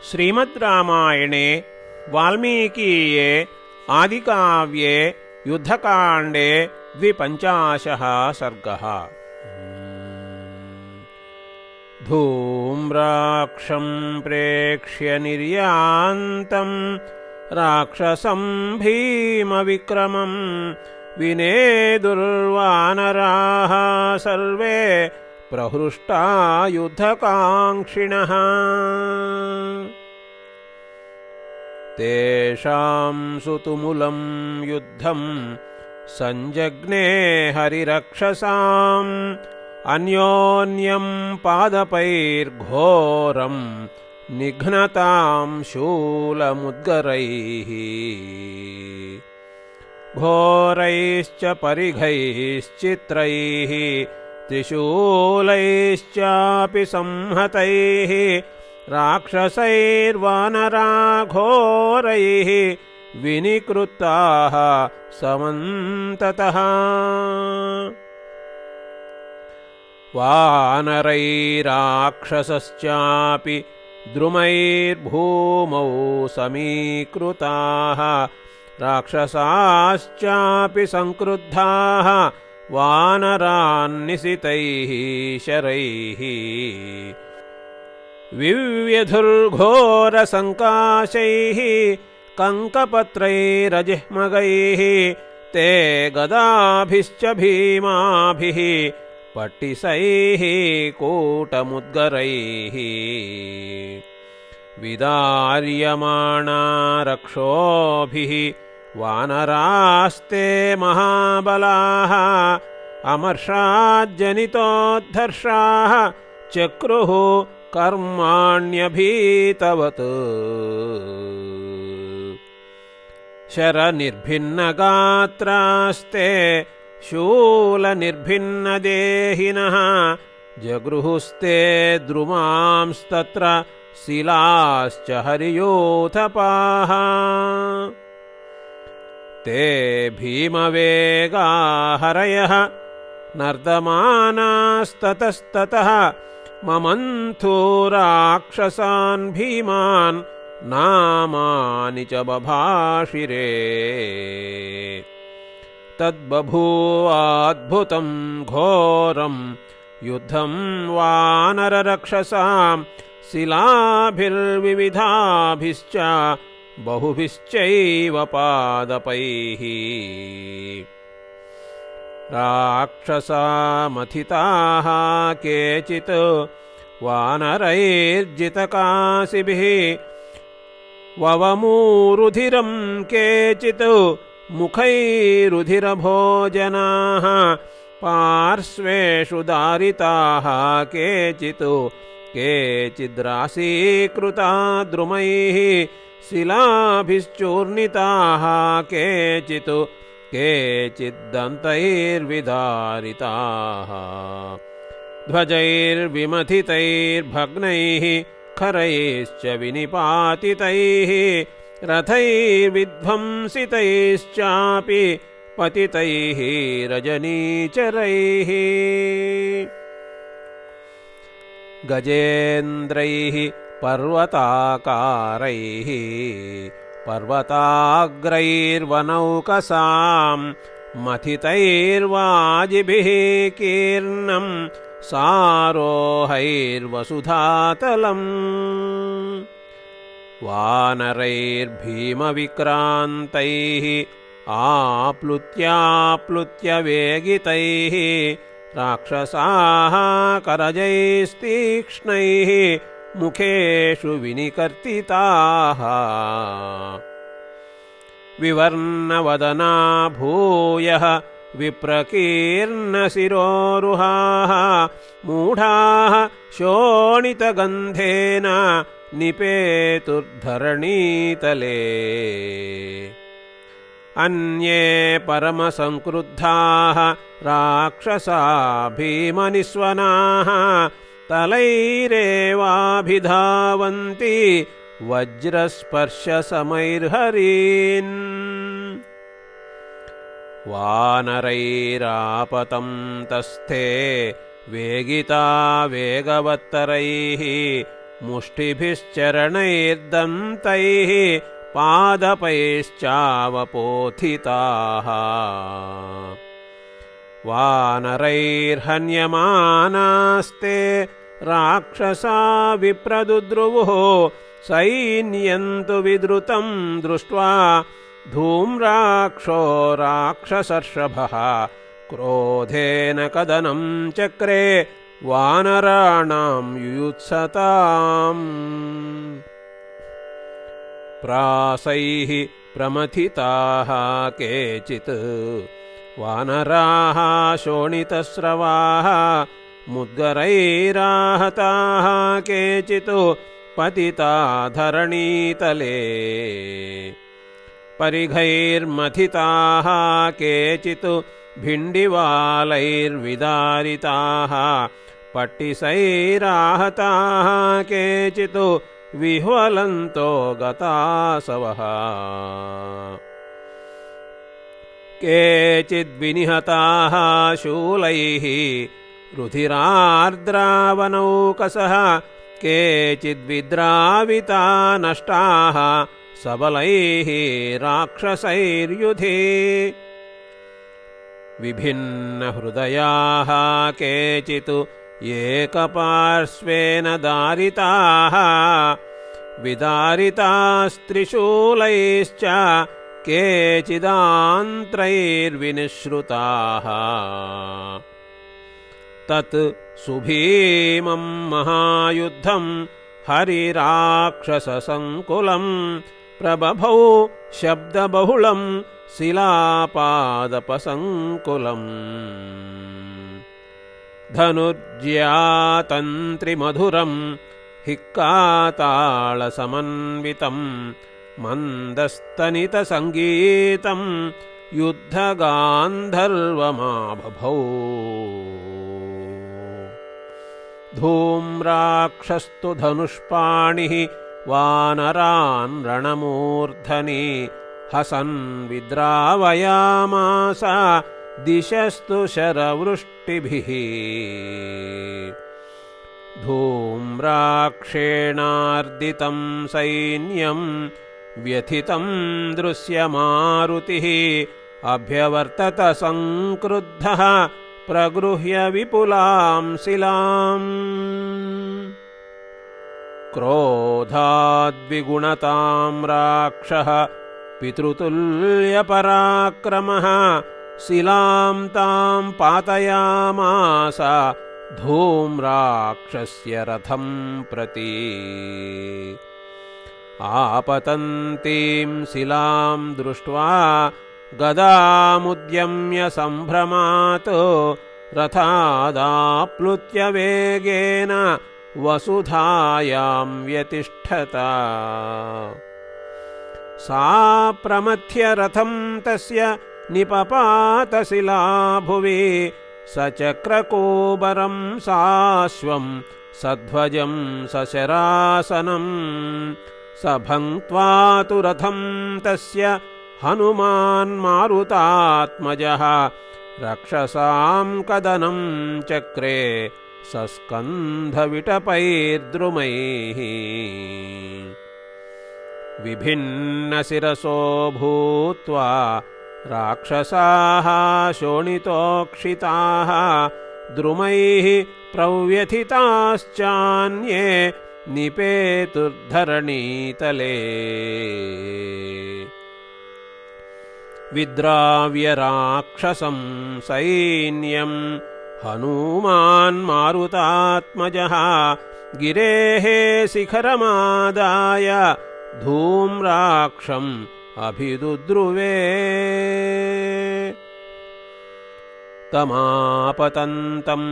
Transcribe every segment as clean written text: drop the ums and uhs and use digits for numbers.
श्रीमद्रामायणे वाल्मीकीये आदिकाव्ये युद्धकाण्डे 250 सर्गः। धूम्राक्षं प्रेक्ष्य निर्यान्तं राक्षसं भीमविक्रमं विनेदुर्वानराः सर्वे प्रहृष्टा युद्धकाङ्क्षिणः। तेषां सुतुमुलं युद्धं संजज्ञे हरिरक्षसाम् अन्योन्यं पादपैर्घोरं निघ्नतां शूलमुद्गरैः घोरैश्च परिघैश्चित्रैः त्रिशूलैश्चापि संहतैः राक्षसैर्वानराघोरैः विनिकृताः समन्ततः। वानरैराक्षसश्चापि द्रुमैर्भूमौ समीकृताः राक्षसाश्चापि संक्रुद्धाः वानरान्निशितैः शरैः विव्यधुर्घोरसङ्काशैः कङ्कपत्रैरजिह्मगैः ते गदाभिश्च भीमाभिः पट्टिसैः कूटमुद्गरैः विदार्यमाणा रक्षोभिः वानरास्ते महाबलाः अमर्षाज्जनितोद्धर्षाः चक्रुः कर्माण्यभीतवत्। शरनिर्भिन्नगात्रास्ते शूलनिर्भिन्नदेहिनः जगृहुस्ते द्रुमांस्तत्र शिलाश्च हरियूथपाः। ते भीमवेगा हरयः नर्दमानास्ततस्ततः ममन्थो राक्षसान् भीमान् नामानि च बभाषिरे। तद्बभूवाद्भुतं घोरं युद्धं वानररक्षसां शिलाभिर्विविधाभिश्च बहुभिश्चैव पादपैः। राक्षसामथिताः केचित् वानरैर्जितकासिभिः ववमूरुधिरं केचित् मुखैरुधिरभोजनाः पार्श्वेषु दारिताः केचिद्रासीकृता द्रुमैः शिलाभिश्चूर्णिताः केचिद्दन्तैर्विदारिताः ध्वजैर्विमथितैर्भग्नैः खरैश्च विनिपातितैः रथैर्विध्वंसितैश्चापि पतितैः रजनीचरैः। गजेन्द्रैः पर्वताकारैः पर्वताग्रैर्वनौकसां मथितैर्वाजिभिः कीर्णं सारोहैर्वसुधातलम्। वानरैर्भीमविक्रान्तैः आप्लुत्याप्लुत्य वेगितैः राक्षसाः करजैस्तीक्ष्णैः मुखेषु विनिकर्तिताः। विवर्णवदना भूयः विप्रकीर्णशिरोरुहाः मूढाः शोणितगन्धेन निपेतुर्धरणीतले। अन्ये परमसंक्रुद्धाः राक्षसा भीमनिस्वनाः तलैरेवाभिधावन्ति वज्रस्पर्शसमैर्हरीन्। वानरैरापतं तस्थे वेगिता वेगवत्तरैः मुष्टिभिश्चरणैर्दन्तैः पादपैश्चावपोथिताः वानरैर्हन्यमानास्ते राक्षसा विप्रदुद्रुवुः सैन्यं तु विद्रुतं दृष्ट्वा धूम्राक्षो राक्षसर्षभः क्रोधेन कदनं चक्रे वानराणां युयुत्सताम् प्रासैः प्रमथिताः केचित् वानराः शोणितस्रवाः मुद्गरैराहताः केचित् पतिता धरणीतले परिघैर्मथिताः केचित् भिण्डिवालैर्विदारिताः पट्टिसैराहताः केचित् विह्वलन्तो गतासवः केचिद्विनिहताः शूलैः रुधिरार्द्रावनौकसः केचिद्विद्राविता नष्टाः सबलैः राक्षसैर्युधे विभिन्नहृदयाः केचित् एकपार्श्वेन दारिताः विदारितास्त्रिशूलैश्च केचिदान्त्रैर्विनिश्रुताः तत् सुभीमं महायुद्धं हरिराक्षससङ्कुलं प्रबभौ शब्दबहुलं शिलापादपसङ्कुलम् धनुर्ज्यातन्त्रिमधुरं हिक्काताळसमन्वितं मन्दस्तनितसङ्गीतं युद्धगान्धर्वमाबभौ धूम्राक्षस्तु धनुष्पाणिः वानरान् रणमूर्धनि हसन् विद्रावयामास दिशस्तु शरवृष्टिभिः धूम्राक्षेणार्दितं सैन्यं व्यथितं दृश्यमारुतिः अभ्यवर्तत संक्रुद्धः प्रगृह्य विपुलां शिलाम् क्रोधाद्विगुणतां राक्षः पितृतुल्यपराक्रमः शिलां तां पातयामास धूम्राक्षस्य रथं प्रति आपतन्तीं शिलां दृष्ट्वा गदामुद्यम्य सम्भ्रमात् रथादाप्लुत्य वेगेन वसुधायां व्यतिष्ठत सा प्रमथ्य रथं तस्य निपपात शिलाभुवि सचक्रकोबरं साश्वं सध्वजं सशरासनं सभङ्क्त्वा तु रथं तस्य हनुमान् मारुतात्मजः रक्षसां कदनं चक्रे सस्कन्धविटपैर्द्रुमैः विभिन्नशिरसो भूत्वा राक्षसाः शोणितोक्षिताः द्रुमैः प्रव्यथिताश्चान्ये निपेतुर्धरणीतले विद्राव्य राक्षसं सैन्यं हनुमान् मारुतात्मजः गिरेः शिखरमादाय धूम्राक्षम् अभिदुद्रुवे तमापतन्तं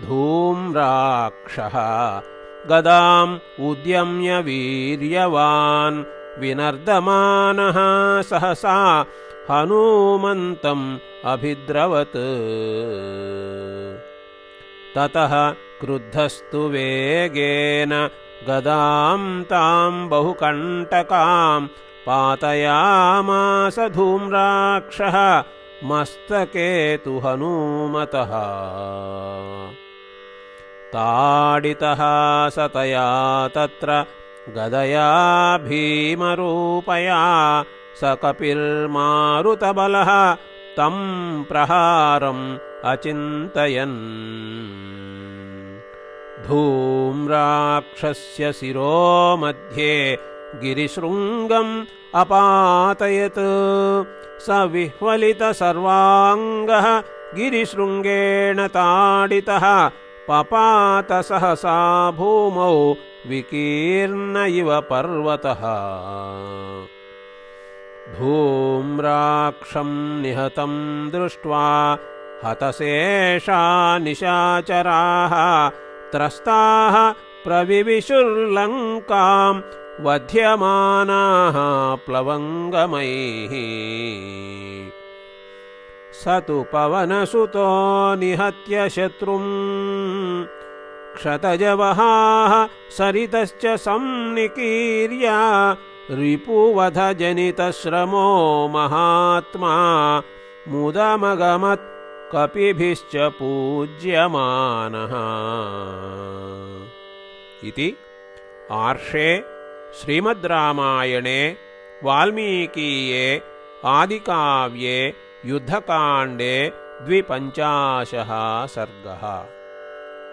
धूम्राक्षः गदाम् उद्यम्य वीर्यवान् विनर्दमानः सहसा हनुमन्तम् अभिद्रवत् ततः क्रुद्धस्तु वेगेन गदां तां बहुकण्टकां पातयामास धूम्राक्षः मस्तके तु हनूमतः ताडितः सतया तत्र गदया भीमरूपया स कपिर्मारुतबलः तं प्रहारम् अचिन्तयन् धूम्राक्षस्य शिरो मध्ये गिरिशृङ्गम् अपातयत् स विह्वलितसर्वाङ्गः गिरिशृङ्गेण ताडितः पपात सहसा भूमौ विकीर्ण इव पर्वतः धूम्राक्षं निहतं दृष्ट्वा हतशेषा निशाचराः त्रस्ताः प्रविविशुर्लङ्कां वध्यमानाः प्लवङ्गमैः स तु पवनसुतो निहत्य शत्रुं क्षतजवहाः सरितश्च संनिकीर्य रिपुवधजनितश्रमो महात्मा मुदमगमत् कपिभिश्च पूज्यमानः इति आर्षे श्रीमद्रामायणे वाल्मीकीये आदिकाव्ये युद्धकाण्डे 52 सर्गः।